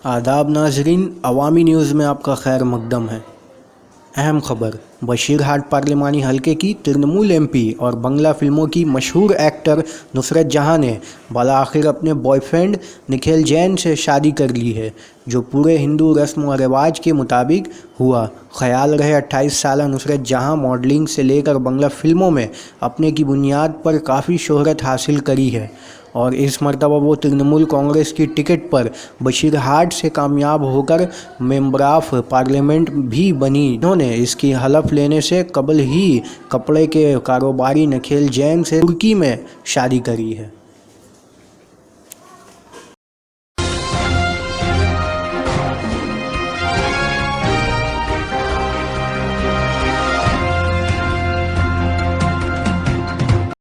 आदाब नाजरीन, अवामी न्यूज़ में आपका खैर मकदम है। अहम खबर, बशीरहाट पार्लिमानी हलके की तृणमूल एमपी और बंगला फिल्मों की मशहूर एक्टर नुसरत जहां ने बालाखिर अपने बॉयफ्रेंड निखिल जैन से शादी कर ली है, जो पूरे हिंदू रस्म व रिवाज के मुताबिक हुआ। ख्याल रहे 28 साल नुसरत जहां मॉडलिंग से लेकर बंगला फिल्मों में अपने की बुनियाद पर काफ़ी शोहरत हासिल करी है और इस मरतबा वो तृणमूल कांग्रेस की टिकट पर बशीरहाट से कामयाब होकर मेंबर ऑफ पार्लियामेंट भी बनी। उन्होंने इसकी हलफ लेने से कबल ही कपड़े के कारोबारी निखिल जैन से तुर्की में शादी करी है।